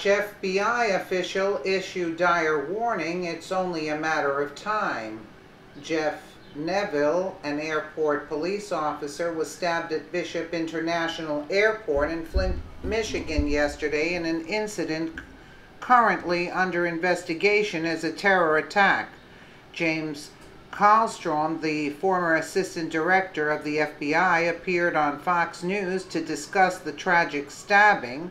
Dutch FBI official issued dire warning it's only a matter of time. Jeff Neville, an airport police officer, was stabbed at Bishop International Airport in Flint, Michigan yesterday in an incident currently under investigation as a terror attack. James Carlstrom, the former assistant director of the FBI, appeared on Fox News to discuss the tragic stabbing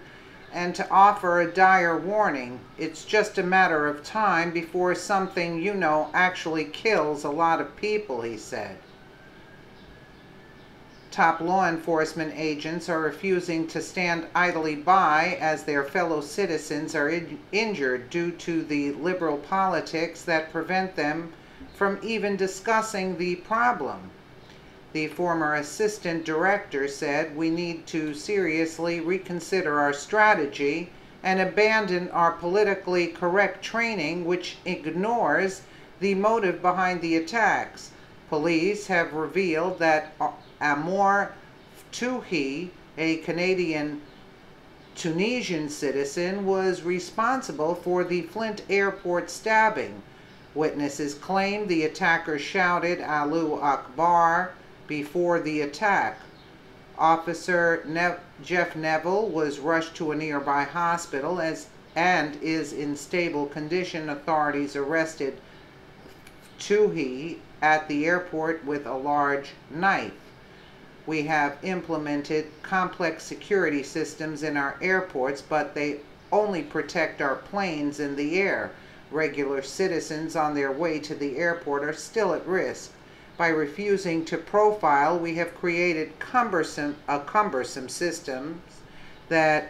and to offer a dire warning. It's just a matter of time before something you know actually kills a lot of people, he said. Top law enforcement agents are refusing to stand idly by as their fellow citizens are injured due to the liberal politics that prevent them from even discussing the problem. The former assistant director said, "We need to seriously reconsider our strategy and abandon our politically correct training, which ignores the motive behind the attacks." Police have revealed that Amour Touhi, a Canadian-Tunisian citizen, was responsible for the Flint airport stabbing. Witnesses claim the attacker shouted "Allahu Akbar" before the attack. Officer Jeff Neville was rushed to a nearby hospital and is in stable condition. Authorities arrested Touhi at the airport with a large knife. "We have implemented complex security systems in our airports, but they only protect our planes in the air. Regular citizens on their way to the airport are still at risk. By refusing to profile, we have created cumbersome systems that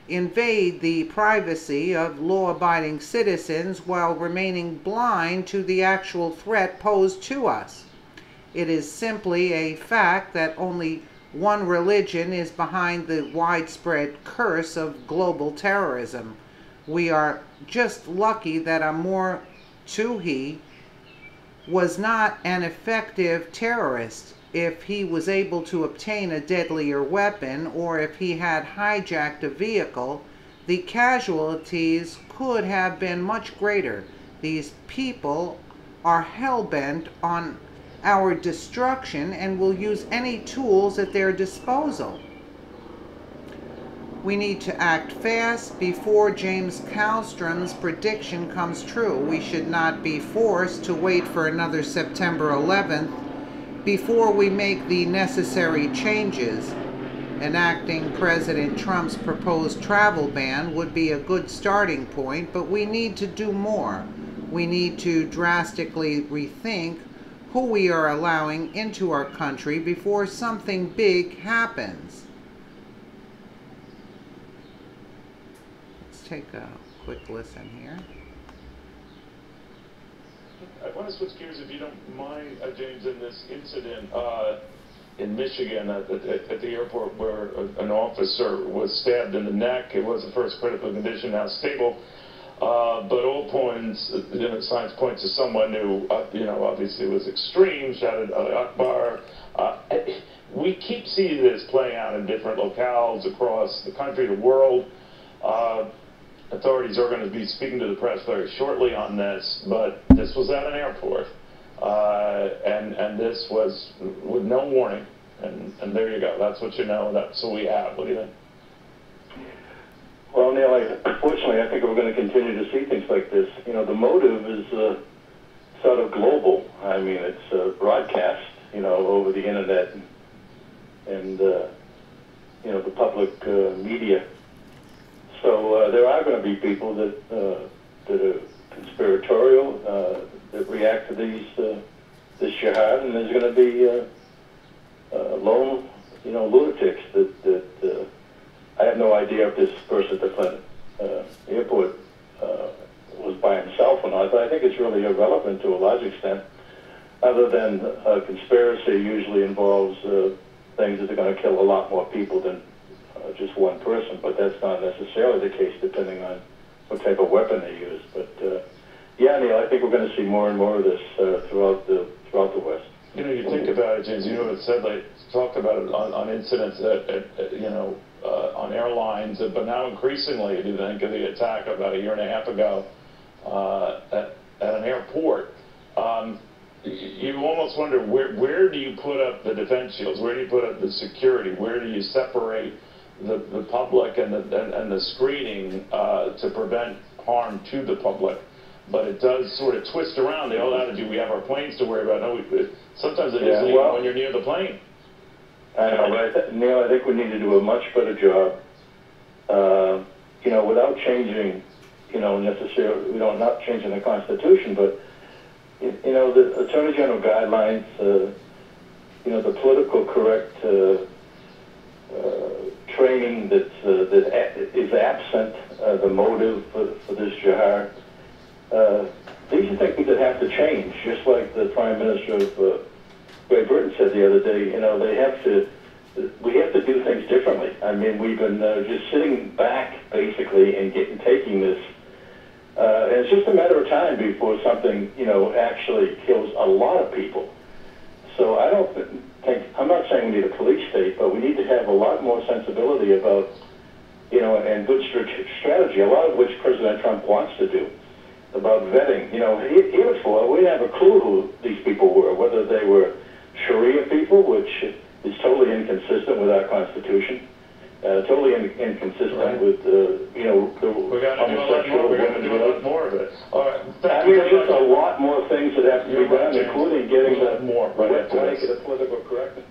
invade the privacy of law-abiding citizens while remaining blind to the actual threat posed to us. It is simply a fact that only one religion is behind the widespread curse of global terrorism. We are just lucky that Amour Touhi was not an effective terrorist. If he was able to obtain a deadlier weapon, or if he had hijacked a vehicle, the casualties could have been much greater. These people are hell-bent on our destruction and will use any tools at their disposal. We need to act fast before James Carlstrom's prediction comes true. We should not be forced to wait for another September 11th before we make the necessary changes. Enacting President Trump's proposed travel ban would be a good starting point, but we need to do more. We need to drastically rethink who we are allowing into our country before something big happens. Take a quick listen here. I want to switch gears, if you don't mind, James, in this incident in Michigan at the airport where an officer was stabbed in the neck. It was the first critical condition, now stable. But all points, signs point to someone who, obviously was extreme, shouted "Allahu Akbar." We keep seeing this playing out in different locales across the country, the world. Authorities are going to be speaking to the press very shortly on this, but this was at an airport, and this was with no warning, and there you go. That's what you know. That's what we have. What do you think? Well, Neil, unfortunately, I think we're going to continue to see things like this. The motive is sort of global. I mean, it's broadcast, over the internet and the public media. So there are going to be people that are conspiratorial, that react to this jihad, and there's going to be lone, lunatics that I have no idea if this person at the Flint airport was by himself or not, but I think it's really irrelevant to a large extent, other than conspiracy usually involves things that are going to kill a lot more people than just one person, but that's not necessarily the case depending on what type of weapon they use. But yeah, Neil, I think we're going to see more and more of this throughout the West. You think about it, James. It said, talked about it on incidents at on airlines, but now increasingly, if you think of the attack about a year and a half ago at an airport, you almost wonder where do you put up the defense shields? Where do you put up the security? Where do you separate the public and the screening to prevent harm to the public? But it does sort of twist around the old attitude, we have our planes to worry about. No, sometimes it isn't even when you're near the plane. I know, but Neil, I think we need to do a much better job, without changing, necessarily, not changing the Constitution, but, the Attorney General guidelines, the political correct training that is absent, the motive for this jihad. These are things that have to change, just like the Prime Minister of Great Britain said the other day. We have to do things differently. I mean, we've been just sitting back, basically, and taking this. And it's just a matter of time before something, actually kills a lot of people. So I don't think, I'm not saying we need a police state, but we need to have a lot more sensibility about, and good strategy, a lot of which President Trump wants to do, about vetting. Heretofore, we didn't have a clue who these people were, whether they were Sharia people, which is totally inconsistent with our Constitution, totally inconsistent with, the homosexual We're going to do a lot more of it. All right. I mean, there's just a lot more things that have to be done, including getting the political correctness.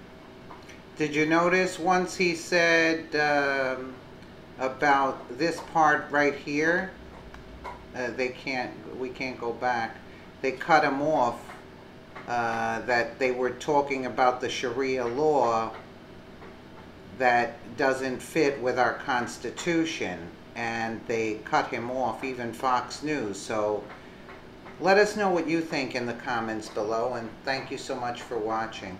Did you notice once he said about this part right here, we can't go back. They cut him off, that they were talking about the Sharia law that doesn't fit with our Constitution, and they cut him off, even Fox News. So let us know what you think in the comments below, and thank you so much for watching.